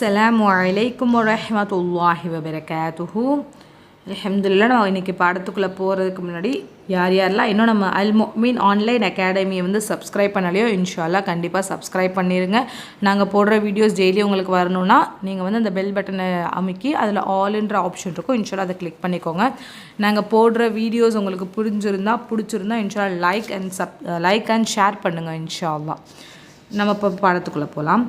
அஸ்ஸலாமு அலைக்கும் வரஹ்மத்துல்லாஹி வபரகாத்துஹு. அல்ஹம்துலில்லாஹ். நம்ம இன்றைக்கி பாடத்துக்குள்ளே போகிறதுக்கு முன்னாடி யாரெல்லாம் இன்னும் நம்ம அல் முஃமின் ஆன்லைன் அகாடமியை சப்ஸ்கிரைப் பண்ணலையோ இன்ஷால்லா கண்டிப்பாக சப்ஸ்கிரைப் பண்ணிடுங்க. நாங்கள் போடுற வீடியோஸ் டெய்லி உங்களுக்கு வரணும்னா நீங்கள் அந்த பெல் பட்டனை அமுக்கி அதில் ஆல்ன்ற ஆப்ஷன் இருக்கும், இன்ஷால்லா அதை கிளிக் பண்ணிக்கோங்க. நாங்கள் போடுற வீடியோஸ் உங்களுக்கு பிடிச்சிருந்தா இன்ஷால்லா லைக் அண்ட் ஷேர் பண்ணுங்கள் இன்ஷால்லா. நம்ம இப்போ பாடத்துக்குள்ளே போகலாம்.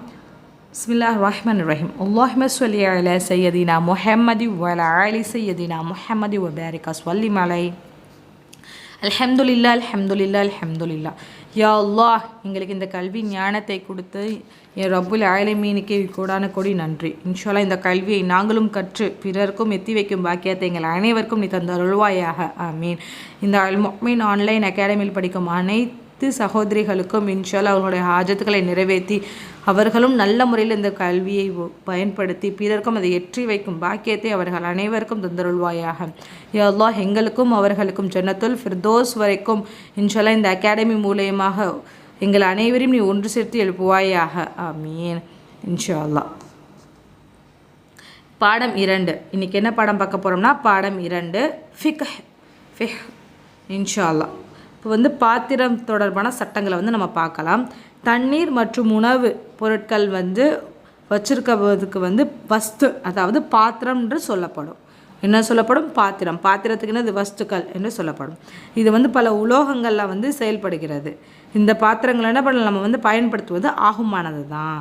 பிஸ்மில்லாஹிர் ரஹ்மானிர் ரஹீம். அல்லாஹும்ம ஸல்லி அலா சய்யதினா முஹம்மதி வ அலா ஆலி சய்யதினா முஹம்மதி வ பாரிக் வஸல்லிம் அலைஹி. அல்ஹம்துலில்லாஹ் அல்ஹம்துலில்லாஹ் அல்ஹம்துலில்லாஹ். யா அல்லாஹ், எங்களுக்கு இந்த கல்வி ஞானத்தை கொடுத்து என் ரப்புல் ஆலமீனுக்கே கோடான கோடி நன்றி. இன்ஷால்லா இந்த கல்வியை நாங்களும் கற்று பிறருக்கும் எத்தி வைக்கும் பாக்கியத்தை எங்கள் அனைவருக்கும் நீ தந்தருள்வாயாக. ஆமீன். இந்த அல் முஃமின் ஆன்லைன் அகாடமியில் படிக்கும் அனைத்து சகோதரிகளுக்கும் இன்ஷால்லா அவர்களுடைய ஹாஜத்துக்களை நிறைவேற்றி அவர்களும் நல்ல முறையில் இந்த கல்வியை பயன்படுத்தி பிறருக்கும் அதை எற்றி வைக்கும் பாக்கியத்தை அவர்கள் அனைவருக்கும் தந்தருள்வாயாக. யா அல்லாஹ், எங்களுக்கும் அவர்களுக்கும் ஜன்னத்துல் ஃபிர்தோஸ் வரைக்கும் இன்ஷால்லா இந்த அகாடமி மூலயமாக எங்கள் அனைவரையும் நீ ஒன்று சேர்த்து எழுப்புவாயாக. ஆமீன் இன்ஷால்லா. பாடம் 2. இன்றைக்கி என்ன பாடம் பார்க்க போகிறோம்னா பாடம் 2 ஃபிக்ஹ் இன்ஷால்லா. இப்போ பாத்திரம் தொடர்பான சட்டங்களை நம்ம பார்க்கலாம். தண்ணீர் மற்றும் உணவு பொருட்கள் வச்சிருக்கிறதுக்கு வஸ்து, அதாவது பாத்திரம் என்று சொல்லப்படும். என்ன சொல்லப்படும்? பாத்திரம். பாத்திரத்துக்கு என்னது? வஸ்துக்கள் என்று சொல்லப்படும். இது பல உலோகங்களில் செயல்படுகிறது. இந்த பாத்திரங்களை என்ன பண்ணலாம்? நம்ம பயன்படுத்துவது ஆகுமானது தான்.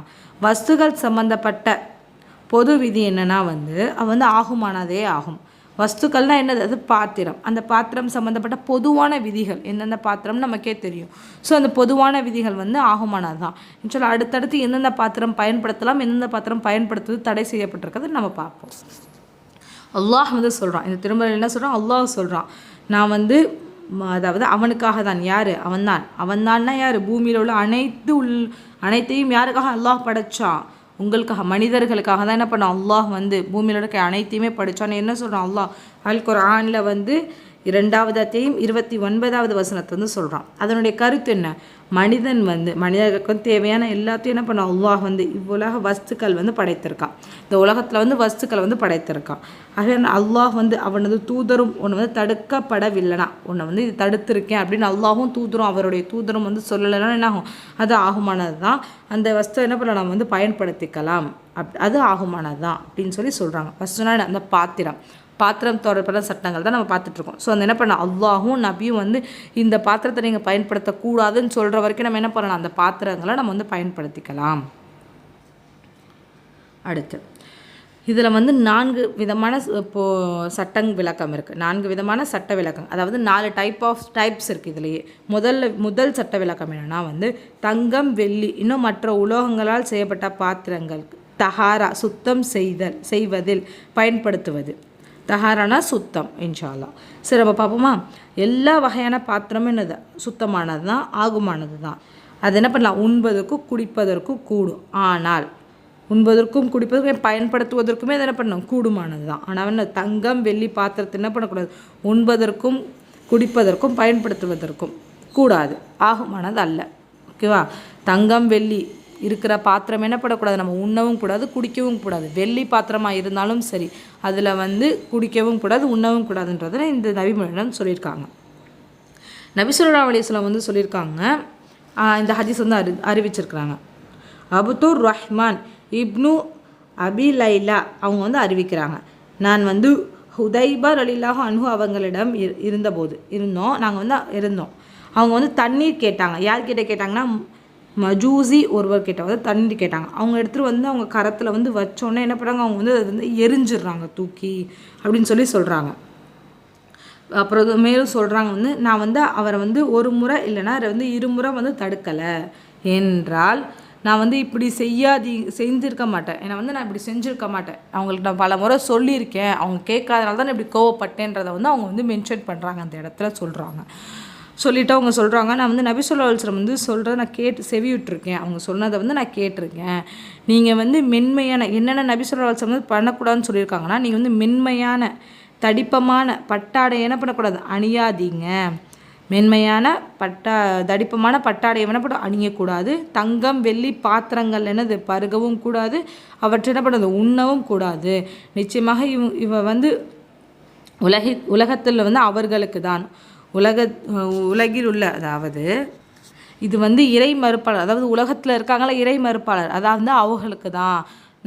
வஸ்துகள் சம்பந்தப்பட்ட பொது விதி என்னன்னா அது ஆகுமானதே ஆகும். வஸ்துக்கள்னால் என்னது? அது பாத்திரம். அந்த பாத்திரம் சம்மந்தப்பட்ட பொதுவான விதிகள் எந்தெந்த பாத்திரம் நமக்கே தெரியும். ஸோ அந்த பொதுவான விதிகள் ஆகுமானது தான். இன்ஷால்லா அடுத்தடுத்து எந்தெந்த பாத்திரம் பயன்படுத்தலாம், எந்தெந்த பாத்திரம் பயன்படுத்துவது தடை செய்யப்பட்டிருக்கிறது நம்ம பார்ப்போம். அல்லாஹ் சொல்கிறான், இந்த திருமறையில் என்ன சொல்கிறான்? அல்லாஹ் சொல்கிறான், நான் அதாவது அவனுக்காக தான். யார்? அவன்தான்னா யார்? பூமியில் உள்ள அனைத்தையும் யாருக்காக அல்லாஹ் படைச்சான்? உங்களுக்காக, மனிதர்களுக்காக தான் என்ன பண்ணான் அல்லாஹ் பூமியில் இருக்க அனைத்தையுமே படித்தான். என்ன சொல்கிறான் அல்லாஹ்? அல் குர்ஆனில் 2வது அத்தியாயம் 29வது வசனத்தை சொல்கிறான். அதனுடைய கருத்து என்ன? மனிதன் மனிதர்களுக்கு தேவையான எல்லாத்தையும் என்ன பண்ண அல்லாஹ் இவ்வுலக வஸ்துக்கள் படைத்திருக்கான். இந்த உலகத்தில் வஸ்துக்களை படைத்திருக்கான். ஆக அல்லாஹ் அவனது தூதரும் ஒன்று தடுக்கப்படவில்லைனா, ஒன்று இது தடுத்திருக்கேன் அப்படின்னு அல்லாஹும் தூதரும் அவருடைய தூதரும் சொல்லலைன்னா என்ன ஆகும்? அது ஆகுமானது தான். அந்த வஸ்து என்ன பண்ணலாம்? நம்ம பயன்படுத்திக்கலாம். அது ஆகுமானது தான் அப்படின்னு சொல்கிறாங்க. வஸ்துனா அந்த பாத்திரம் தொடர்பான சட்டங்கள் தான் நம்ம பார்த்துட்ருக்கோம். ஸோ என்ன பண்ண அல்லாஹும் நபியும் இந்த பாத்திரத்தை நீங்கள் பயன்படுத்தக்கூடாதுன்னு சொல்கிற வரைக்கும் நம்ம என்ன பண்ணலாம்? அந்த பாத்திரங்களை நம்ம பயன்படுத்திக்கலாம். அடுத்து இதில் 4 விதமான சட்ட விளக்கம் இருக்குது. 4 விதமான சட்ட விளக்கம், அதாவது 4 டைப்ஸ் இருக்குது இதுலேயே. முதல் சட்ட விளக்கம் என்னென்னா தங்கம், வெள்ளி இன்னும் மற்ற உலோகங்களால் செய்யப்பட்ட பாத்திரங்கள் தஹாரா சுத்தம் செய்வதில் பயன்படுத்துவது. தஹாரானா சுத்தம் இன்ஷால்லா. சரி, நம்ம பார்ப்போமா? எல்லா வகையான பாத்திரமும் என்னது? சுத்தமானது தான், ஆகுமானது தான். அது என்ன பண்ணலாம்? உண்பதற்கும் குடிப்பதற்கும் கூடும். ஆனால் உண்பதற்கும் குடிப்பதற்கும் பயன்படுத்துவதற்குமே அது என்ன பண்ணணும்? கூடுமானது தான். ஆனால் தங்கம், வெள்ளி பாத்திரத்தை என்ன பண்ணக்கூடாது? உண்பதற்கும் குடிப்பதற்கும் பயன்படுத்துவதற்கும் கூடாது, ஆகுமானது அல்ல. ஓகேவா? தங்கம், வெள்ளி இருக்கிற பாத்திரம் என்ன பண்ணக்கூடாது? நம்ம உண்ணவும் கூடாது, குடிக்கவும் கூடாது. வெள்ளி பாத்திரமாக இருந்தாலும் சரி, அதில் குடிக்கவும் கூடாது, உண்ணவும் கூடாதுன்றதை இந்த நபிமொழியிடம் சொல்லியிருக்காங்க. நபி ஸல்லல்லாஹு அலைஹி வஸல்லம் சொல்லியிருக்காங்க. இந்த ஹதீஸ் அறிவிச்சிருக்கிறாங்க. அபுதுர் ரஹ்மான் இப்னு அபி லைலா அவங்க அறிவிக்கிறாங்க. நான் ஹுதைபா ரலியல்லாஹு அன்ஹு அவங்களிடம் நாங்கள் இருந்தோம். அவங்க தண்ணீர் கேட்டாங்க. யார்கிட்ட கேட்டாங்கன்னா மஜூசி ஒருவர் கிட்ட தண்ணீர் கேட்டாங்க. அவங்க எடுத்துகிட்டு அவங்க கரத்தில் வச்சோன்னே என்ன பண்ணுறாங்க? அவங்க அது எரிஞ்சிடுறாங்க தூக்கி அப்படின்னு சொல்கிறாங்க. அப்புறம் மேலும் சொல்கிறாங்க நான் அவரை ஒரு முறை இல்லைன்னா 2 முறை தடுக்கலை என்றால் நான் இப்படி செஞ்சுருக்க மாட்டேன். ஏன்னா நான் இப்படி செஞ்சுருக்க மாட்டேன். அவங்களுக்கு நான் பல முறை சொல்லியிருக்கேன், அவங்க கேட்காதனால தான் இப்படி கோவப்பட்டேன்றதை அவங்க மென்ஷன் பண்ணுறாங்க, அந்த இடத்துல சொல்கிறாங்க. சொல்லிவிட்டு அவங்க சொல்கிறாங்க, நான் நபி ஸல்லல்லாஹு அலைஹி வஸல்லம் சொல்கிறத நான் செவியுட்டிருக்கேன், அவங்க சொன்னதை நான் கேட்டிருக்கேன். நீங்கள் மென்மையான என்னென்ன நபி ஸல்லல்லாஹு அலைஹி வஸல்லம் பண்ணக்கூடாதுன்னு சொல்லியிருக்காங்கன்னா, நீங்கள் மென்மையான தடிப்பமான பட்டாடை என்ன பண்ணக்கூடாது? அணியாதீங்க. மென்மையான தடிப்பமான பட்டாடை என்னப்படும் அணியக்கூடாது. தங்கம் வெள்ளி பாத்திரங்கள் என்னது பருகவும் கூடாது. அவற்றை என்ன பண்ணுறது உண்ணவும் கூடாது. நிச்சயமாக இவ வந்து உலகத்தில் வந்து அவர்களுக்கு தான் உலகில் உள்ள அதாவது இது வந்து இறை மறுப்பாளர், அதாவது உலகத்தில் இருக்காங்களா இறை மறுப்பாளர், அதாவது அவங்களுக்கு தான்.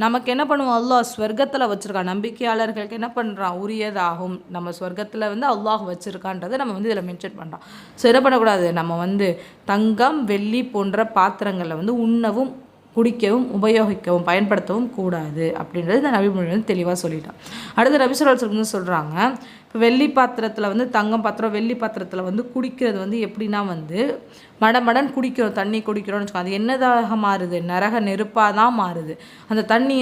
நமக்கு என்ன பண்ணுவோம், அல்லாஹ் ஸ்வர்க்கத்தில் வச்சுருக்கான். நம்பிக்கையாளர்களுக்கு என்ன பண்ணுறான் உரியதாகும். நம்ம ஸ்வர்க்கத்தில் வந்து அல்லாஹ் வச்சுருக்கான்றதை நம்ம வந்து இதில் மென்ஷன் பண்ணுறோம். ஸோ என்ன பண்ணக்கூடாது, நம்ம வந்து தங்கம் வெள்ளி போன்ற பாத்திரங்களில் வந்து உண்ணவும் குடிக்கவும் உபயோகிக்கவும் பயன்படுத்தவும் கூடாது அப்படின்றது இந்த நபிமொழி வந்து தெளிவாக சொல்லிட்டான். அடுத்து நபி ஸல்லல்லாஹு அலைஹி வஸல்லம் சொல்கிறாங்க, இப்போ வெள்ளி பாத்திரத்தில் வந்து தங்கம் பாத்திரம் வெள்ளி பாத்திரத்தில் வந்து குடிக்கிறது வந்து எப்படின்னா வந்து மடமடன் குடிக்கிறோம், தண்ணி குடிக்கிறோம்னு வச்சுக்கோங்க. அது என்னதாக மாறுது, நரக நெருப்பாக தான் மாறுது. அந்த தண்ணி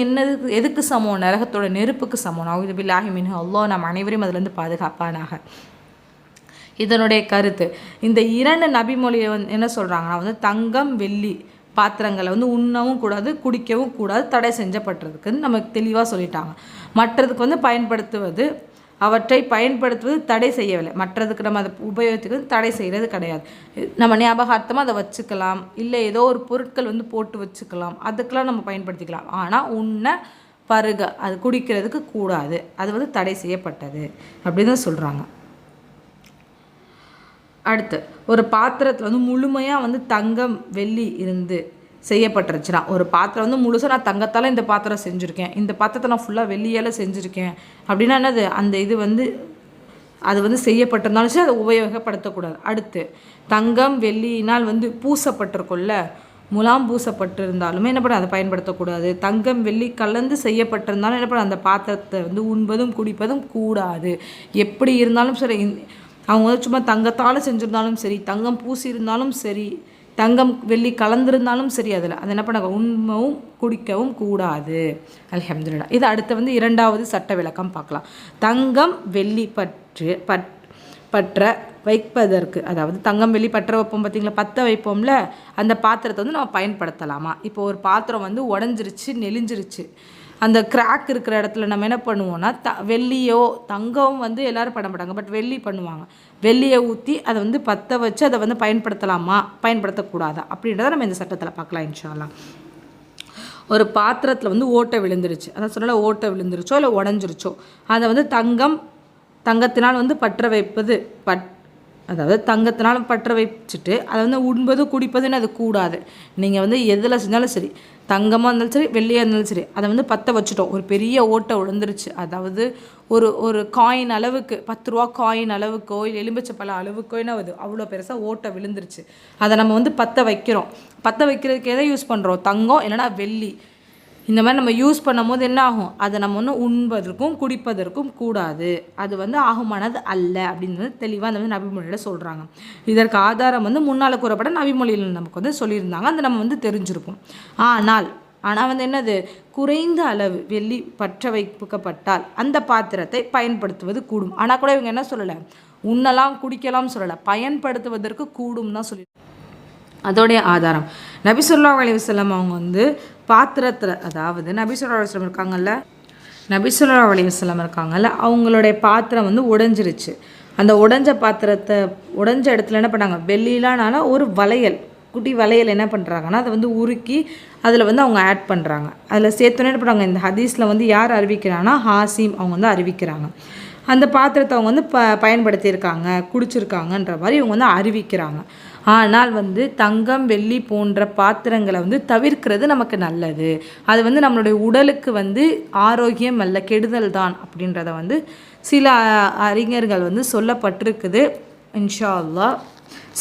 எதுக்கு சமம், நரகத்தோட நெருப்புக்கு சமம். நவுது பில்லாஹி மின்ஹு, அல்லாஹ் நம்ம அனைவரையும் அதுலேருந்து பாதுகாப்பானாக. இதனுடைய கருத்து இந்த 2 நபிமொழியை வந்து என்ன சொல்கிறாங்கன்னா வந்து தங்கம் வெள்ளி பாத்திரங்களை வந்து உண்ணவும் கூடாது குடிக்கவும் கூடாது, தடை செஞ்சப்பட்டிருக்குன்னு நமக்கு தெளிவாக சொல்லிட்டாங்க. மற்றதுக்கு வந்து அவற்றை பயன்படுத்துவது தடை செய்யவில்லை. மற்றதுக்கு நம்ம அதை உபயோகத்துக்கு தடை செய்கிறது கிடையாது. நம்ம ஞாபகார்த்தமாக அதை வச்சுக்கலாம், இல்லை ஏதோ ஒரு பொருட்கள் வந்து போட்டு வச்சுக்கலாம், அதுக்கெல்லாம் நம்ம பயன்படுத்திக்கலாம். ஆனால் உண்ண பருக அது குடிக்கிறதுக்கு கூடாது, அது வந்து தடை செய்யப்பட்டது அப்படின்னு தான் சொல்கிறாங்க. அடுத்து ஒரு பாத்திரத்தில் வந்து முழுமையாக வந்து தங்கம் வெள்ளி இருந்து செய்யப்பட்டுருச்சுன்னா, ஒரு பாத்திரம் வந்து முழுசாக நான் தங்கத்தால் இந்த பாத்திரம் செஞ்சுருக்கேன், இந்த பாத்திரத்தை நான் ஃபுல்லாக வெள்ளியால் செஞ்சுருக்கேன் அப்படின்னா என்னது, அந்த இது வந்து அது வந்து செய்யப்பட்டிருந்தாலும் சரி அதை உபயோகப்படுத்தக்கூடாது. அடுத்து தங்கம் வெள்ளியினால் வந்து பூசப்பட்டிருக்கும்ல, முலாம் பூசப்பட்டிருந்தாலுமே என்ன பண்ண அதை பயன்படுத்தக்கூடாது. தங்கம் வெள்ளி கலந்து செய்யப்பட்டிருந்தாலும் என்ன பண்ண அந்த பாத்திரத்தை வந்து உண்பதும் குடிப்பதும் கூடாது. எப்படி இருந்தாலும் சரி, அவங்க வந்து சும்மா தங்கத்தால் செஞ்சுருந்தாலும் சரி, தங்கம் பூசி இருந்தாலும் சரி, தங்கம் வெள்ளி கலந்துருந்தாலும் சரி, அதை என்ன பண்ண உண்மையும் குடிக்கவும் கூடாது. அல்ஹம்துலில்லாஹ். இது அடுத்து வந்து 2வது சட்ட விளக்கம் பார்க்கலாம். தங்கம் வெள்ளி பற்ற வைப்பதற்கு, அதாவது தங்கம் வெள்ளி பற்ற வைப்போம் பார்த்தீங்களா, பற்ற வைப்போம்ல, அந்த பாத்திரத்தை வந்து நம்ம பயன்படுத்தலாமா. இப்போ ஒரு பாத்திரம் வந்து உடஞ்சிருச்சு நெளிஞ்சிருச்சு, அந்த கிராக் இருக்கிற இடத்துல நம்ம என்ன பண்ணுவோம்னா வெள்ளியோ தங்கம் வந்து எல்லோரும் பண்ண மாட்டாங்க, பட் வெள்ளி பண்ணுவாங்க. வெள்ளியை ஊற்றி அதை வந்து பற்ற வச்சு அதை வந்து பயன்படுத்தலாமா பயன்படுத்தக்கூடாதா அப்படின்றத நம்ம இந்த சட்டத்தில் பார்க்கலாம் இன்ஷா அல்லாஹ். ஒரு பாத்திரத்தில் வந்து ஓட்டை விழுந்துருச்சு, அதான் சொன்னால ஓட்டை விழுந்துருச்சோ இல்லை உடஞ்சிருச்சோ, அதை வந்து தங்கத்தினால் வந்து பற்ற வைப்பது அதாவது தங்கத்தினாலும் பற்ற வச்சுட்டு அதை வந்து உண்பது குடிப்பதுன்னு அது கூடாது. நீங்கள் வந்து எதில் செஞ்சாலும் சரி, தங்கமாக இருந்தாலும் சரி வெள்ளியாக இருந்தாலும் சரி, அதை வந்து பற்ற வச்சுட்டோம், ஒரு பெரிய ஓட்டை விழுந்துருச்சு, அதாவது ஒரு காயின் அளவுக்கு 10 ரூபா காயின் அளவுக்கோ இல்லை எலும்பிச்சப்பழ அளவுக்கோ என்ன ஆகுது, அவ்வளோ பெருசாக ஓட்டை விழுந்துருச்சு. அதை நம்ம வந்து பற்ற வைக்கிறோம். பற்ற வைக்கிறதுக்கு எதை யூஸ் பண்ணுறோம், தங்கம் இல்லைனா வெள்ளி. இந்த மாதிரி நம்ம யூஸ் பண்ணும் போது என்ன ஆகும், அதை நம்ம ஒன்று உண்பதற்கும் குடிப்பதற்கும் கூடாது, அது வந்து ஆகுமானது அல்ல அப்படின்றது தெளிவாக அந்த வந்து நபிமொழியில் சொல்கிறாங்க. இதற்கு ஆதாரம் வந்து முன்னால் கூறப்பட்ட நபிமொழியில் நமக்கு வந்து சொல்லியிருந்தாங்க, அதை நம்ம வந்து தெரிஞ்சிருப்போம். ஆனால் வந்து என்னது, குறைந்த அளவு வெள்ளி பற்ற வைக்கப்பட்டால் அந்த பாத்திரத்தை பயன்படுத்துவது கூடும். ஆனால் கூட இவங்க என்ன சொல்லலை, உண்ணலாம் குடிக்கலாம் சொல்லலை, பயன்படுத்துவதற்கு கூடும் தான் சொல்லி. அதோடைய ஆதாரம் நபி ஸல்லல்லாஹு அலைஹி வஸல்லம் அவங்க வந்து பாத்திரத்தில், அதாவது நபி ஸல்லல்லாஹு அலைஹி வஸல்லம் இருக்காங்கல்ல, அவங்களுடைய பாத்திரம் வந்து உடைஞ்சிருச்சு. அந்த உடைஞ்ச இடத்துல என்ன பண்ணாங்க, வெள்ளிலானால ஒரு வளையல், குட்டி வளையல் என்ன பண்ணுறாங்கன்னா அதை வந்து உருக்கி அதில் வந்து அவங்க ஆட் பண்ணுறாங்க. அதில் சேர்த்தோன்னே என்ன பண்ணுறாங்க, இந்த ஹதீஸில் வந்து யார் அறிவிக்கிறாங்கன்னா ஹாசிம் அவங்க வந்து அறிவிக்கிறாங்க. அந்த பாத்திரத்தை அவங்க வந்து பயன்படுத்தியிருக்காங்க குடிச்சிருக்காங்கன்ற மாதிரி இவங்க வந்து அறிவிக்கிறாங்க. ஆனால் வந்து தங்கம் வெள்ளி போன்ற பாத்திரங்களை வந்து தவிர்க்கிறது நமக்கு நல்லது, அது வந்து நம்மளுடைய உடலுக்கு வந்து ஆரோக்கியம் அல்ல, கெடுதல் தான் அப்படின்றத வந்து சில அறிஞர்கள் வந்து சொல்லப்பட்டிருக்குது. இன்ஷா அல்லாஹ்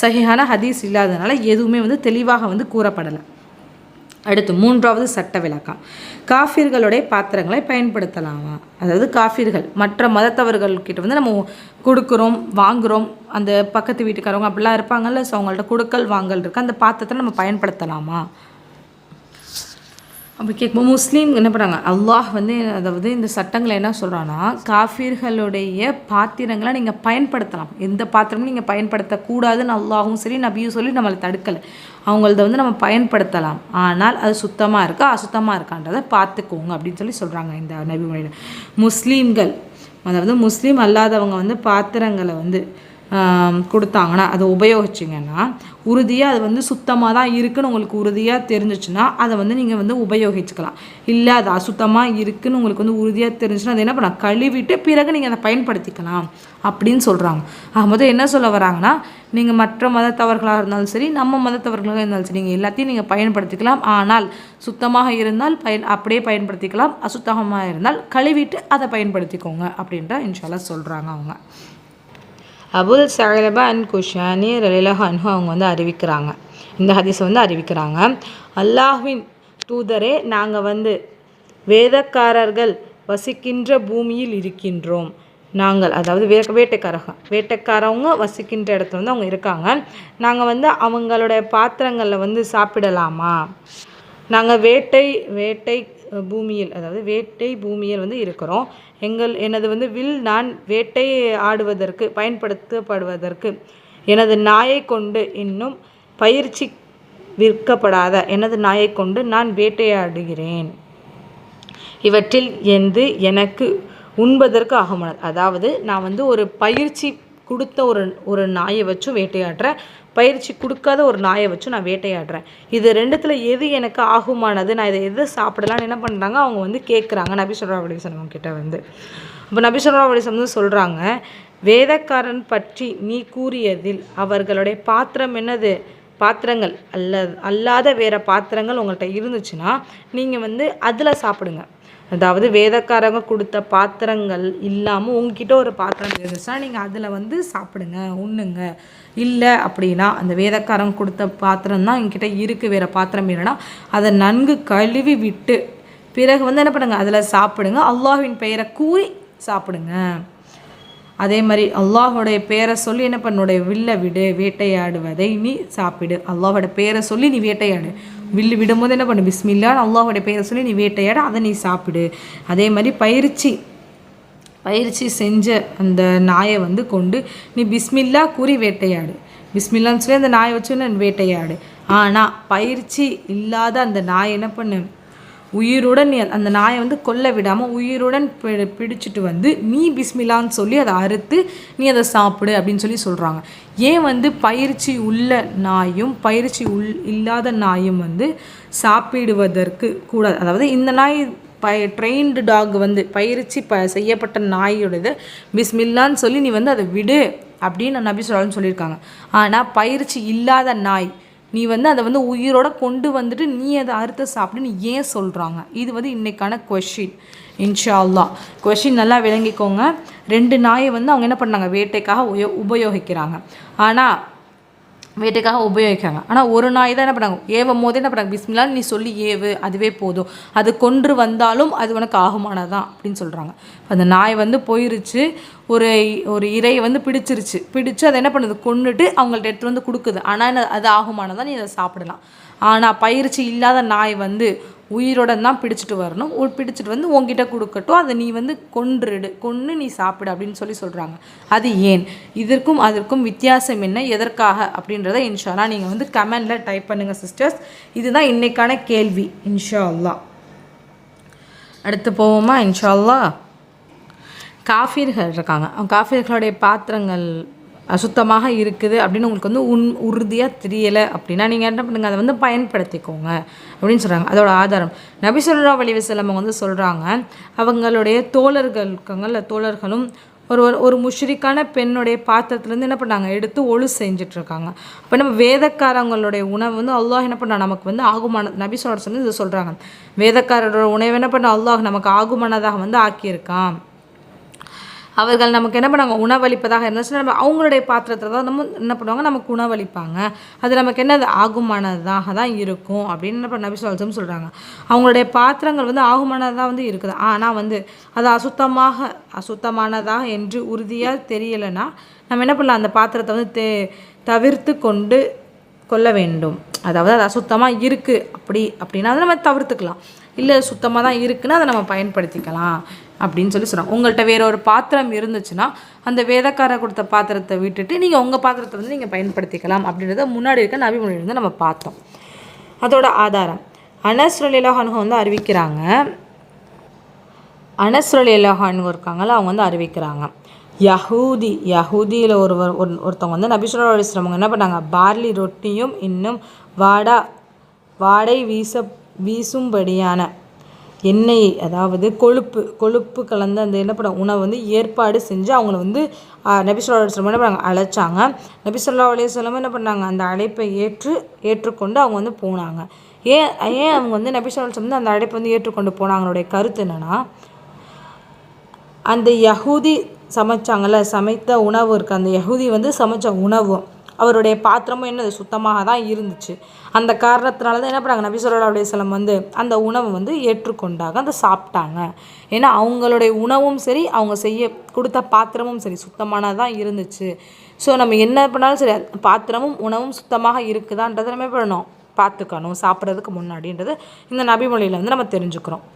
சஹீஹான ஹதீஸ் இல்லாதனால எதுவுமே வந்து தெளிவாக வந்து கூறப்படலை. அடுத்து 3வது சட்ட விளக்கம், காஃபிர்களுடைய பாத்திரங்களை பயன்படுத்தலாமா. அதாவது காஃபிர்கள் மற்ற மதத்தவர்கள்கிட்ட வந்து நம்ம கொடுக்குறோம் வாங்குகிறோம், அந்த பக்கத்து வீட்டுக்காரவங்க அப்படிலாம் இருப்பாங்கல்ல, ஸோ அவங்கள்ட்ட கொடுக்கல் வாங்கல் இருக்குது, அந்த பாத்திரத்தை நம்ம பயன்படுத்தலாமா அப்படி கேட்கும்போது முஸ்லீம் என்ன பண்ணுறாங்க, அல்லாஹ் வந்து அதாவது இந்த சட்டங்களை என்ன சொல்கிறான்னா, காஃபிர்களுடைய பாத்திரங்களை நீங்கள் பயன்படுத்தலாம், எந்த பாத்திரமும் நீங்கள் பயன்படுத்தக்கூடாதுன்னு அல்லாஹும் சரி நபியும் சொல்லி நம்மளை தடுக்கலை. அவங்களத வந்து நம்ம பயன்படுத்தலாம், ஆனால் அது சுத்தமாக இருக்கா அசுத்தமாக இருக்கான்றதை பார்த்துக்கோங்க அப்படின்னு சொல்கிறாங்க இந்த நபிமொழியில். முஸ்லீம்கள், அதாவது முஸ்லீம் அல்லாதவங்க வந்து பாத்திரங்களை வந்து கொடுத்தாங்கன்னா அதை உபயோகிச்சிங்கன்னா உறுதியாக அது வந்து சுத்தமாக தான் இருக்குன்னு உங்களுக்கு உறுதியாக தெரிஞ்சிச்சுன்னா அதை வந்து நீங்கள் வந்து உபயோகிச்சுக்கலாம். இல்லை அது அசுத்தமாக இருக்குன்னு உங்களுக்கு வந்து உறுதியாக தெரிஞ்சுன்னா அதை என்ன பண்ணலாம், கழுவிட்டு பிறகு நீங்கள் அதை பயன்படுத்திக்கலாம் அப்படின்னு சொல்கிறாங்க. முதல் என்ன சொல்ல வராங்கன்னா, நீங்கள் மற்ற மதத்தவர்களாக இருந்தாலும் சரி, நம்ம மதத்தவர்களாக இருந்தாலும் சரி, நீங்கள் எல்லாத்தையும் நீங்கள் பயன்படுத்திக்கலாம். ஆனால் சுத்தமாக இருந்தால் அப்படியே பயன்படுத்திக்கலாம், அசுத்தமாக இருந்தால் கழுவிட்டு அதை பயன்படுத்திக்கோங்க அப்படின்ற இன்ஷால்லா சொல்கிறாங்க அவங்க. அபுல் சஅலபா அன் குஷானி ரலியல்லாஹு அன்ஹு அவங்க வந்து அறிவிக்கிறாங்க, இந்த ஹதீஸை வந்து அறிவிக்கிறாங்க. அல்லாஹ்வின் தூதரே, நாங்கள் வந்து வேதக்காரர்கள் வசிக்கின்ற பூமியில் இருக்கின்றோம். நாங்கள் அதாவது வேட்டைக்காரவங்க வசிக்கின்ற இடத்துல வந்து அவங்க இருக்காங்க. நாங்கள் வந்து அவங்களுடைய பாத்திரங்களில் வந்து சாப்பிடலாமா? நாங்கள் வேட்டை பூமியில் அதாவது வேட்டை பூமியில் வந்து இருக்கிறோம். எனது வந்து வில் நான் வேட்டை ஆடுவதற்கு பயன்படுத்தப்படுவதற்கு எனது நாயை கொண்டு இன்னும் பயிற்சி விற்கப்படாத எனது நாயை கொண்டு நான் வேட்டையாடுகிறேன். இவற்றில் எனக்கு உண்பதற்கு ஆகுமானது. அதாவது நான் வந்து ஒரு பயிற்சி கொடுத்த ஒரு நாயை வச்சும் வேட்டையாடுறேன், பயிற்சி கொடுக்காத ஒரு நாயை வச்சும் நான் வேட்டையாடுறேன். இது ரெண்டுத்தில் எது எனக்கு ஆகுமானது, நான் இதை எது சாப்பிடலான்னு என்ன பண்ணுறாங்க அவங்க வந்து கேட்குறாங்க நபி ஸல்லல்லாஹு அலைஹி வஸல்லம் கிட்ட வந்து. அப்போ நபி ஸல்லல்லாஹு அலைஹி வஸல்லம் வந்து சொல்கிறாங்க, வேதக்காரன் பற்றி நீ கூறியதில் அவர்களுடைய பாத்திரம் என்னது, பாத்திரங்கள் அல்லாத வேறு பாத்திரங்கள் உங்கள்கிட்ட இருந்துச்சுன்னா நீங்கள் வந்து அதில் சாப்பிடுங்க. அதாவது வேதக்காரங்க கொடுத்த பாத்திரங்கள் இல்லாமல் உங்ககிட்ட ஒரு பாத்திரம் இருந்துச்சுன்னா நீங்கள் அதில் வந்து சாப்பிடுங்க, உண்ணுங்க. இல்லை அப்படின்னா அந்த வேதக்காரங்க கொடுத்த பாத்திரம் தான் என்கிட்ட இருக்குது, வேறு பாத்திரம் இல்லைன்னா அதை நன்கு கழுவி விட்டு பிறகு வந்து என்ன பண்ணுங்க, அதில் சாப்பிடுங்க. அல்லாஹ்வின் பெயரை கூறி சாப்பிடுங்க. அதே மாதிரி அல்லாஹோடைய பேரை சொல்லி என்ன பண்ணுடைய வில்லை விடு, வேட்டையாடுவதை நீ சாப்பிடு. அல்லாஹோட பேரை சொல்லி நீ வேட்டையாடு. வில்லு விடும்போது என்ன பண்ணு, பிஸ்மில்லான்னு அல்லாஹோடைய பேரை சொல்லி நீ வேட்டையாடு, அதை நீ சாப்பிடு. அதே மாதிரி பயிற்சி செஞ்ச அந்த நாயை வந்து கொண்டு நீ பிஸ்மில்லா கூறி வேட்டையாடு. பிஸ்மில்லான்னு சொல்லி அந்த நாயை வச்சு நான் வேட்டையாடு. ஆனால் பயிற்சி இல்லாத அந்த நாயை என்ன பண்ணு, உயிருடன் நீ அந்த நாயை வந்து கொல்ல விடாமல் உயிருடன் பிடிச்சிட்டு வந்து நீ பிஸ்மில்லான்னு சொல்லி அதை அறுத்து நீ அதை சாப்பிடு அப்படின்னு சொல்லி சொல்கிறாங்க. ஏன் வந்து பயிற்சி உள்ள நாயும் பயிற்சி இல்லாத நாயும் வந்து சாப்பிடுவதற்கு கூடாது? அதாவது இந்த நாய் ட்ரெயின்டு டாக் வந்து பயிற்சி செய்யப்பட்ட நாயோடது பிஸ்மில்லான்னு சொல்லி நீ வந்து அதை விடு அப்படின்னு நபி ஸல்லல்லாஹு சொல்லியிருக்காங்க. ஆனால் பயிற்சி இல்லாத நாய் நீ வந்து அதை வந்து உயிரோட கொண்டு வந்துட்டு நீ அதை அறுத்து சாப்பிட்டு நீ ஏன் சொல்கிறாங்க? இது வந்து இன்றைக்கான கொஷின். இன்ஷா அல்லாஹ் கொஷின் நல்லா விளங்கிக்கோங்க. 2 நாயை வந்து அவங்க என்ன பண்ணாங்க, வேட்டைக்காக உபயோகிக்கிறாங்க. ஆனால் ஒரு நாய் தான் என்ன பண்ணாங்க, ஏவும் போதே என்ன பண்ணாங்க, பிஸ்மில்லான்னு நீ சொல்லி ஏவு, அதுவே போதும், அது கொன்று வந்தாலும் அது உனக்கு ஆகுமானதான் அப்படின்னு சொல்கிறாங்க. அந்த நாய் வந்து போயிருச்சு, ஒரு இறையை வந்து பிடிச்சு அதை என்ன பண்ணுது, கொன்னுட்டு அவங்கள்ட்ட எடுத்து வந்து கொடுக்குது. ஆனால் அது ஆகுமானதான், நீ அதை சாப்பிடலாம். ஆனால் பயிற்சி இல்லாத நாய் வந்து உயிரோட தான் பிடிச்சிட்டு வரணும், பிடிச்சிட்டு வந்து உங்ககிட்ட கொடுக்கட்டும், அதை நீ வந்து கொன்று நீ சாப்பிடு அப்படின்னு சொல்கிறாங்க. அது ஏன், இதற்கும் அதற்கும் வித்தியாசம் என்ன, எதற்காக அப்படின்றத இன்ஷா அல்லாஹ் நீங்கள் வந்து கமெண்டில் டைப் பண்ணுங்கள் சிஸ்டர்ஸ். இதுதான் இன்றைக்கான கேள்வி இன்ஷா அல்லாஹ். அடுத்து போவோமா இன்ஷா அல்லாஹ். காஃபிர்கள் இருக்காங்க, காஃபிர்களுடைய பாத்திரங்கள் அசுத்தமாக இருக்குது அப்படின்னு உங்களுக்கு வந்து உறுதியாக தெரியலை அப்படின்னா நீங்கள் என்ன பண்ணுங்கள், அதை வந்து பயன்படுத்திக்கோங்க அப்படின்னு சொல்கிறாங்க. அதோட ஆதாரம் நபி ஸல்லல்லாஹு அலைஹி வஸல்லம் வந்து சொல்கிறாங்க, அவங்களுடைய தோழர்களும் ஒரு முஷ்ரிக்கான பெண்ணுடைய பாத்திரத்துலேருந்து என்ன பண்ணாங்க, எடுத்து ஒழு செஞ்சிட்ருக்காங்க. அப்போ நம்ம வேதக்காரங்களுடைய உணவு வந்து அல்லாஹ் என்ன பண்ணா, நமக்கு வந்து ஆகுமான நபி ஸல்லல்லாஹு அலைஹி வஸல்லம் இதை சொல்கிறாங்க, வேதக்காரரோட உணவு என்ன பண்ண அல்லாஹ் நமக்கு ஆகுமானதாக வந்து ஆக்கியிருக்கான். அவர்கள் நமக்கு என்ன பண்ணுவாங்க, உணவளிப்பதாக இருந்துச்சுன்னா நம்ம அவங்களுடைய பாத்திரத்தில் தான் நம்ம என்ன பண்ணுவாங்க, நமக்கு உணவளிப்பாங்க. அது நமக்கு என்னது ஆகுமானதாக தான் இருக்கும் அப்படின்னு நபி ஸல்லல்லாஹு அலைஹி வஸல்லம் சொல்கிறாங்க. அவங்களுடைய பாத்திரங்கள் வந்து ஆகுமானதாக வந்து இருக்குது. ஆனால் வந்து அது அசுத்தமானதாக என்று உறுதியாக தெரியலைன்னா நம்ம என்ன பண்ணலாம், அந்த பாத்திரத்தை வந்து தவிர்த்து கொள்ள வேண்டும். அதாவது அது அசுத்தமாக இருக்குது அப்படின்னா அதை நம்ம தவிர்த்துக்கலாம். இல்லை சுத்தமாக தான் இருக்குன்னா அதை நம்ம பயன்படுத்திக்கலாம் அப்படின்னு சொல்கிறாங்க. உங்கள்கிட்ட வேற ஒரு பாத்திரம் இருந்துச்சுன்னா அந்த வேதக்காரர் கொடுத்த பாத்திரத்தை விட்டுட்டு நீங்கள் உங்கள் பாத்திரத்தை வந்து நீங்கள் பயன்படுத்திக்கலாம் அப்படின்றத முன்னாடி இருக்க நபி மொழியிலிருந்து நம்ம பார்த்தோம். அதோட ஆதாரம் அனஸ் ரலியல்லாஹு அன்ஹு வந்து அறிவிக்கிறாங்க. அனஸ் ரலியல்லாஹு அன்ஹு இருக்காங்கல்ல, அவங்க வந்து அறிவிக்கிறாங்க, யஹூதியில் ஒருத்தவங்க வந்து நபி ஸல்லல்லாஹு அலைஹி வஸல்லம் என்ன பண்ணாங்க, பார்லி ரொட்டியும் இன்னும் வாடை வீசும்படியான எண்ணெயை, அதாவது கொழுப்பு கலந்த அந்த என்ன பண்ண உணவை வந்து ஏற்பாடு செஞ்சு அவங்கள வந்து நபி ஸல்லல்லாஹு அலைஹி வஸல்லம் என்ன பண்ணாங்க, அழைச்சாங்க. நபி ஸல்லல்லாஹு அலைஹி வஸல்லம் என்ன பண்ணாங்க, அந்த அழைப்பை ஏற்றுக்கொண்டு அவங்க வந்து போனாங்க. ஏன் அவங்க வந்து நபி ஸல்லல்லாஹு அலைஹி வஸல்லம் அந்த அழைப்பை வந்து ஏற்றுக்கொண்டு போனாங்களுடைய கருத்து என்னென்னா, அந்த யஹூதி சமைத்த உணவு இருக்குது, அந்த யஹூதி வந்து சமைச்ச உணவும் அவருடைய பாத்திரமும் என்னது சுத்தமாக தான் இருந்துச்சு. அந்த காரணத்தினால தான் என்ன பண்ணாங்க, நபி ஸல்லல்லாஹு அலைஹி வஸல்லம் வந்து அந்த உணவை வந்து ஏற்றுக்கொண்டாங்க, அதை சாப்பிட்டாங்க. ஏன்னா அவங்களுடைய உணவும் சரி, அவங்க செய்ய கொடுத்த பாத்திரமும் சரி சுத்தமானதாக தான் இருந்துச்சு. ஸோ நம்ம என்ன பண்ணாலும் சரி, பாத்திரமும் உணவும் சுத்தமாக இருக்குதான்றதை நம்ம பண்ணணும், பார்த்துக்கணும் சாப்பிட்றதுக்கு முன்னாடின்றது இந்த நபிமொழியில் வந்து நம்ம தெரிஞ்சுக்கிறோம்.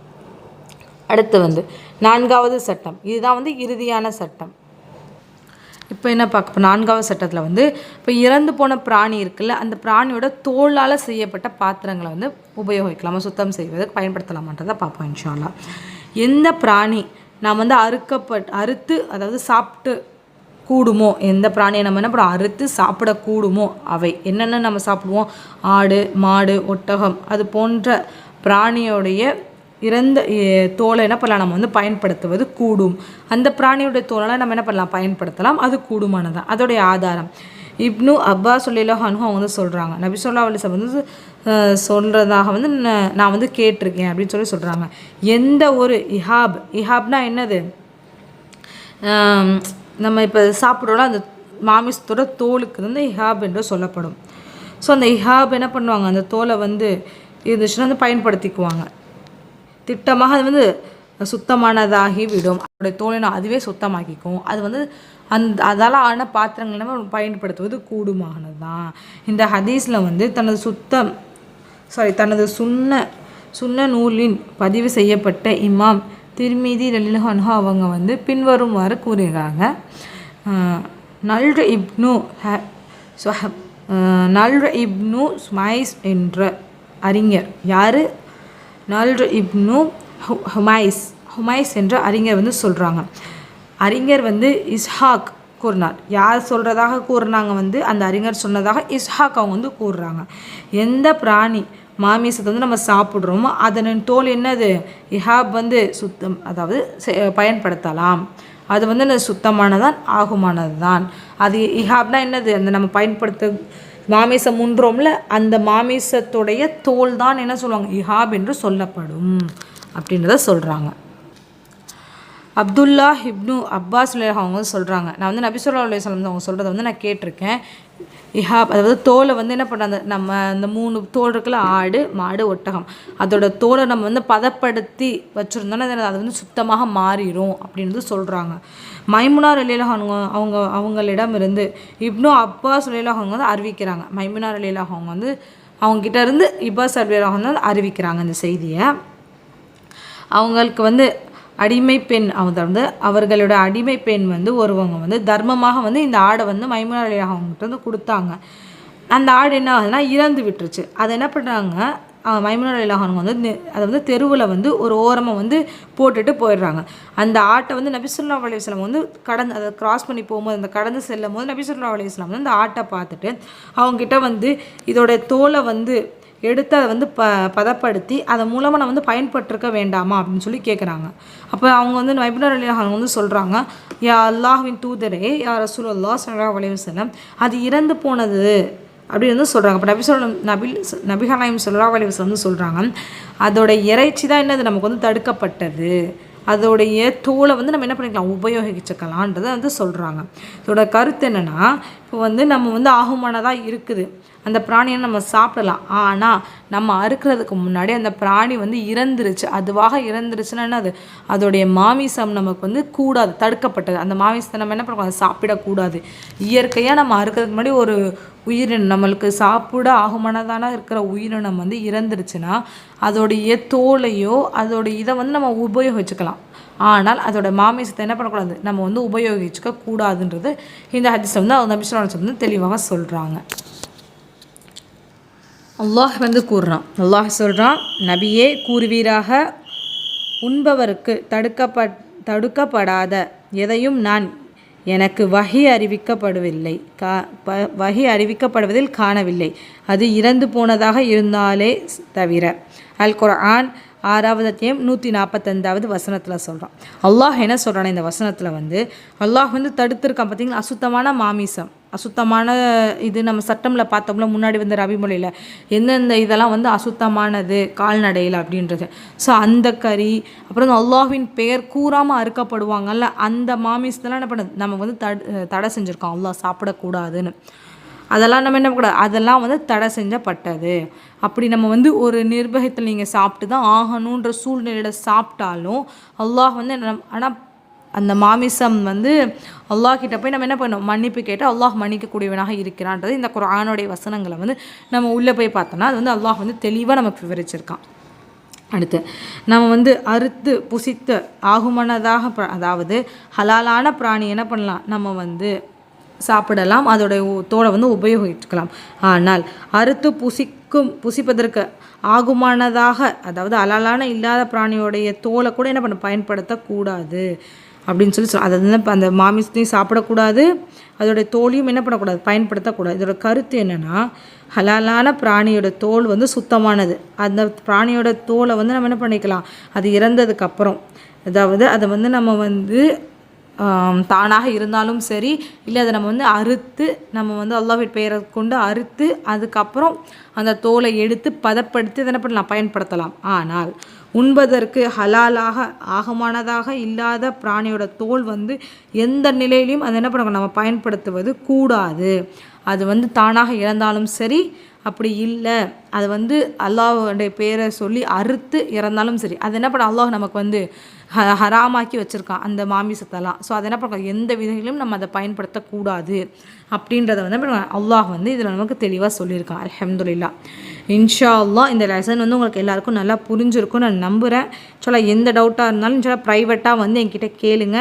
அடுத்து வந்து 4வது சட்டம், இதுதான் வந்து இறுதியான சட்டம். இப்போ என்ன பார்க்க, 4வது சட்டத்தில் வந்து இப்போ இறந்து போன பிராணி இருக்குல்ல, அந்த பிராணியோட தோலால் செய்யப்பட்ட பாத்திரங்களை வந்து உபயோகிக்கலாமா, சுத்தம் செய்வதற்கு பயன்படுத்தலாமான்றதை பார்ப்போம் இன்ஷா அல்லாஹ். எந்த பிராணி நாம் வந்து அறுத்து அதாவது சாப்பிட்டு கூடுமோ, எந்த பிராணியை நம்ம என்ன பண்ணோம் அறுத்து சாப்பிடக்கூடுமோ அவை என்னென்ன நம்ம சாப்பிடுவோம், ஆடு, மாடு, ஒட்டகம், அது போன்ற பிராணியோடைய இறந்த தோலை என்ன பண்ணலாம் நம்ம வந்து பயன்படுத்துவது கூடும். அந்த பிராணியுடைய தோலை நம்ம என்ன பண்ணலாம் பயன்படுத்தலாம், அது கூடுமானதான். அதோடைய ஆதாரம் இப்னு அப்பாஸ் ரலியல்லாஹு அன்ஹு அவங்க வந்து சொல்கிறாங்க, நபி ஸல்லல்லாஹு அலைஹி வஸல்லம் வந்து சொல்கிறதாக வந்து நான் வந்து கேட்டிருக்கேன் அப்படின்னு சொல்கிறாங்க. எந்த ஒரு இஹாப்னா என்னது, நம்ம இப்போ சாப்பிட்றோன்னா அந்த மாமிசத்தோட தோலுக்கு வந்து இஹாப் என்று சொல்லப்படும். ஸோ அந்த இஹாப் என்ன பண்ணுவாங்க, அந்த தோலை வந்து இருந்துச்சுன்னா வந்து பயன்படுத்திக்குவாங்க. திட்டமாக அது வந்து சுத்தமானதாகி விடும், அதோடைய தோலை அதுவே சுத்தமாக்கிக்கும். அது வந்து அதால் ஆன பாத்திரங்கள் நம்ம பயன்படுத்துவது கூடுமானது தான். இந்த ஹதீஸில் வந்து தனது சுன்ன நூலின் பதிவு செய்யப்பட்ட இமாம் திர்மிதி ரலியல்லாஹு அன்ஹு அவங்க வந்து பின்வருமாறு கூறுகிறாங்க. நல்ர் இப்னு சுமைஸ் என்ற அறிஞர், யார், நல்ர் இப்னு ஹுமைஸ் என்ற அறிஞர் வந்து சொல்கிறாங்க. அறிஞர் வந்து இஸ்ஹாக் கூறினார். யார் சொல்கிறதாக கூறினாங்க வந்து அந்த அறிஞர் சொன்னதாக இஸ்ஹாக் அவங்க வந்து கூறுறாங்க. எந்த பிராணி மாமிசத்தை வந்து நம்ம சாப்பிட்றோமோ அதன் தோல் என்னது இஹாப் வந்து சுத்தம், அதாவது பயன்படுத்தலாம். அது வந்து சுத்தமானதான் ஆகுமானது தான். அது இஹாப்னா என்னது, அந்த நம்ம பயன்படுத்த மாமிசம் உண்றோம்ல, அந்த மாமிசத்துடைய தோல் தான் என்ன சொல்லுவாங்க இஹாப் என்று சொல்லப்படும் அப்படின்றத சொல்கிறாங்க. அப்துல்லா இப்னு அப்பாஸ் அவங்க சொல்கிறாங்க, நான் வந்து நபி ஸல்லல்லாஹு அலைஹி வஸல்லம் அவங்க சொல்கிறத வந்து நான் கேட்டிருக்கேன். இஹாப் அதாவது தோலை வந்து என்ன பண்ணுறாங்க, நம்ம அந்த 3 தோல் இருக்குல்ல, ஆடு, மாடு, ஒட்டகம், அதோட தோலை நம்ம வந்து பதப்படுத்தி வச்சுருந்தோன்னா அது வந்து சுத்தமாக மாறிடும் அப்படின்றது சொல்கிறாங்க. மைமுனா ரலியல்லாஹு அன்ஹு அவங்களிடமிருந்து இப்னு அப்பாஸ் ரலியல்லாஹு அன்ஹு வந்து அறிவிக்கிறாங்க. மைமுனா ரலியல்லாஹு அன்ஹு வந்து அவங்ககிட்ட இருந்து இப்பாஸ் ரலியல்லாஹு அன்ஹு அறிவிக்கிறாங்க இந்த செய்தியை. அவங்களுக்கு வந்து அடிமை பெண், அவர்களோட அடிமை பெண் வந்து ஒருவங்க வந்து தர்மமாக வந்து இந்த ஆடை வந்து மைமுனா ரலியல்லாஹு அவங்ககிட்ட வந்து கொடுத்தாங்க. அந்த ஆடு என்ன ஆகுதுன்னா இறந்து விட்டுருச்சு. அதை என்ன பண்ணுறாங்க, மைமுனா ரலியல்லாஹு அன்ஹு வந்து அதை வந்து தெருவில் வந்து ஒரு ஓரமாக வந்து போட்டுட்டு போயிடுறாங்க. அந்த ஆட்டை வந்து நபி ஸல்லல்லாஹு அலைஹி வஸல்லம் வந்து அதை கிராஸ் பண்ணி போகும்போது, அந்த கடந்து செல்லும் போது நபி ஸல்லல்லாஹு அலைஹி வஸல்லம் வந்து அந்த ஆட்டை பார்த்துட்டு அவங்ககிட்ட வந்து இதோடைய தோலை வந்து எடுத்து அதை வந்து பதப்படுத்தி அதன் மூலமாக நான் வந்து பயன்பட்டிருக்க வேண்டாமா அப்படின்னு சொல்லி கேட்குறாங்க. அப்போ அவங்க வந்து மைமுனா ரலியல்லாஹு அன்ஹு வந்து சொல்கிறாங்க, யா அல்லாஹ்வின் தூதரே, யா ரசூலுல்லாஹ் ஸல்லல்லாஹு அலைஹி வஸல்லம், அது இறந்து போனது அப்படின்னு வந்து சொல்கிறாங்க. அப்போ நபிகள் நாயகம் ஸல்லல்லாஹு அலைஹி வஸல்லம் வந்து சொல்கிறாங்க, அதோட இறைச்சி தான் என்னது நமக்கு வந்து தடுக்கப்பட்டது, அதோடைய தோலை வந்து நம்ம என்ன பண்ணிக்கலாம் உபயோகிச்சுக்கலான்றதை வந்து சொல்கிறாங்க. இதோட கருத்து என்னென்னா, இப்போ வந்து நம்ம வந்து ஆகுமானதாக இருக்குது, அந்த பிராணியை நம்ம சாப்பிடலாம். ஆனால் நம்ம அறுக்கிறதுக்கு முன்னாடி அந்த பிராணி வந்து இறந்துருச்சு, அதுவாக இறந்துருச்சுன்னா என்னது, அதோடைய மாமிசம் நமக்கு வந்து கூடாது, தடுக்கப்பட்டது. அந்த மாமிசத்தை நம்ம என்ன பண்ணுவோம், அதை சாப்பிடக்கூடாது. இயற்கையாக நம்ம அறுக்கிறதுக்கு முன்னாடி ஒரு உயிரினம், நம்மளுக்கு சாப்பிட ஆகுமானதான இருக்கிற உயிரினம் வந்து இறந்துருச்சுன்னா அதோடைய தோலையோ அதோடைய இதை வந்து நம்ம உபயோகிச்சுக்கலாம். ஆனால் அதோட மாமிசத்தை என்ன பண்ணக்கூடாது, நம்ம வந்து உபயோகிச்சுக்க கூடாதுன்றது இந்த ஹதீஸில் வந்து நபி ஸல்லல்லாஹு அலைஹி வஸல்லம் வந்து தெளிவாக சொல்கிறாங்க. அல்லாஹ் வந்து கூறுறான், அல்லாஹ் சொல்கிறான், நபியே கூறுவீராக, உண்பவருக்கு தடுக்கப்படாத எதையும் நான் எனக்கு வஹி அறிவிக்கப்படவில்லை வஹி அறிவிக்கப்படுவதில் காணவில்லை, அது இறந்து போனதாக இருந்தாலே தவிர. அல் குர்ஆன் 6வது அத்தியாயம் 145வது வசனத்தில் சொல்கிறான். அல்லாஹ் என்ன சொல்கிறான் இந்த வசனத்தில் வந்து, அல்லாஹ் வந்து தடுத்திருக்கான் பார்த்தீங்களா, அசுத்தமான மாமிசம், அசுத்தமான இது. நம்ம சட்டமில் பார்த்தோம்ல முன்னாடி வந்து ரபிமொழியில் எந்தெந்த இதெல்லாம் வந்து அசுத்தமானது கால்நடையில் அப்படின்றது. ஸோ அந்த கறி, அப்புறம் அல்லாஹ்வின் பெயர் கூறாமல் அறுக்கப்படுவாங்கல்ல, அந்த மாமிசத்தெல்லாம் என்ன பண்ணுது நம்ம வந்து தடை செஞ்சுருக்கோம், அல்லாஹ் சாப்பிடக்கூடாதுன்னு. அதெல்லாம் நம்ம என்ன கூடாது, அதெல்லாம் வந்து தடை செஞ்சப்பட்டது. அப்படி நம்ம வந்து ஒரு நிர்பயத்தில் நீங்கள் சாப்பிட்டு தான் ஆகணுன்ற சூழ்நிலையில் சாப்பிட்டாலும் அல்லாஹ் வந்து ஆனால் அந்த மாமிசம் வந்து அல்லாஹ் கிட்ட போய் நம்ம என்ன பண்ணோம், மன்னிப்பு கேட்டால் அல்லாஹ் மன்னிக்கக்கூடியவனாக இருக்கிறான்றது இந்த குர்ஆனுடைய வசனங்களை வந்து நம்ம உள்ளே போய் பார்த்தோம்னா அது வந்து அல்லாஹ் வந்து தெளிவாக நமக்கு விவரிச்சிருக்கான். அடுத்து நம்ம வந்து அறுத்து புசித்து ஆகுமானதாக அதாவது ஹலாலான பிராணி என்ன பண்ணலாம், நம்ம வந்து சாப்பிடலாம், அதோடைய தோலை வந்து உபயோகிக்கலாம். ஆனால் அறுத்து புசிப்பதற்கு ஆகுமானதாக அதாவது ஹலாலான இல்லாத பிராணியோடைய தோலை கூட என்ன பண்ண பயன்படுத்தக்கூடாது அப்படின்னு சொல்லி அதை வந்து அந்த மாமிசத்தையும் சாப்பிடக்கூடாது, அதோடைய தோலையும் என்ன பண்ணக்கூடாது பயன்படுத்தக்கூடாது. இதோட கருத்து என்னென்னா, ஹலாலான பிராணியோட தோல் வந்து சுத்தமானது. அந்த பிராணியோட தோலை வந்து நம்ம என்ன பண்ணிக்கலாம், அது இறந்ததுக்கப்புறம் அதாவது அதை வந்து நம்ம வந்து தானாக இருந்தாலும் சரி, இல்லை அதை நம்ம வந்து அறுத்து நம்ம வந்து அல்லாஹ்வின் பெயரை கொண்டு அறுத்து அதுக்கப்புறம் அந்த தோலை எடுத்து பதப்படுத்தி அதை என்ன பண்ணலாம் பயன்படுத்தலாம். ஆனால் உண்பதற்கு ஹலாலாக ஆகமானதாக இல்லாத பிராணியோட தோல் வந்து எந்த நிலையிலையும் அதை என்ன பண்ணணும் நம்ம பயன்படுத்துவது கூடாது. அது வந்து தானாக இறந்தாலும் சரி, அப்படி இல்லை அது வந்து அல்லாஹ்வுடைய பேரை சொல்லி அறுத்து இறந்தாலும் சரி, அது என்ன பண்ண அல்லாஹ் நமக்கு வந்து ஹராமாக்கி வச்சுருக்கான் அந்த மாமிசத்தெல்லாம். ஸோ அதை என்ன பண்ண எந்த விதையிலும் நம்ம அதை பயன்படுத்தக்கூடாது அப்படின்றத வந்து அல்லாஹ் வந்து இதில் நமக்கு தெளிவாக சொல்லியிருக்கான். அல்ஹம்துலில்லாஹ். இன்ஷா அல்லாஹ் இந்த லெசன் வந்து உங்களுக்கு எல்லாருக்கும் நல்லா புரிஞ்சிருக்கும் நான் நம்புகிறேன். சொல்ல எந்த டவுட்டாக இருந்தாலும் சொல்ல ப்ரைவேட்டாக வந்து என்கிட்ட கேளுங்க.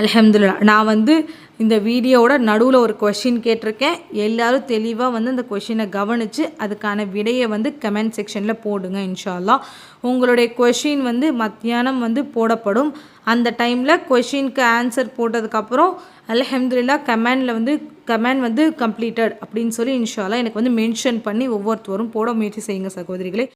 அல்ஹம்துலில்லாஹ். நான் வந்து இந்த வீடியோவோட நடுவில் ஒரு கொஷின் கேட்டிருக்கேன். எல்லோரும் தெளிவாக வந்து அந்த கொஷினை கவனித்து அதுக்கான விடையை வந்து கமெண்ட் செக்ஷனில் போடுங்க. இன்ஷா அல்லாஹ் உங்களுடைய கொஷின் வந்து மத்தியானம் வந்து போடப்படும். அந்த டைமில் கொஷினுக்கு ஆன்சர் போட்டதுக்கப்புறம் அல்ஹம்துலில்லாஹ் கமெண்ட் வந்து கம்ப்ளீட்டட் அப்படின்னு சொல்லி இன்ஷா அல்லாஹ் எனக்கு வந்து மென்ஷன் பண்ணி ஒவ்வொருத்தரும் போட முயற்சி செய்யுங்க சகோதரிகளே.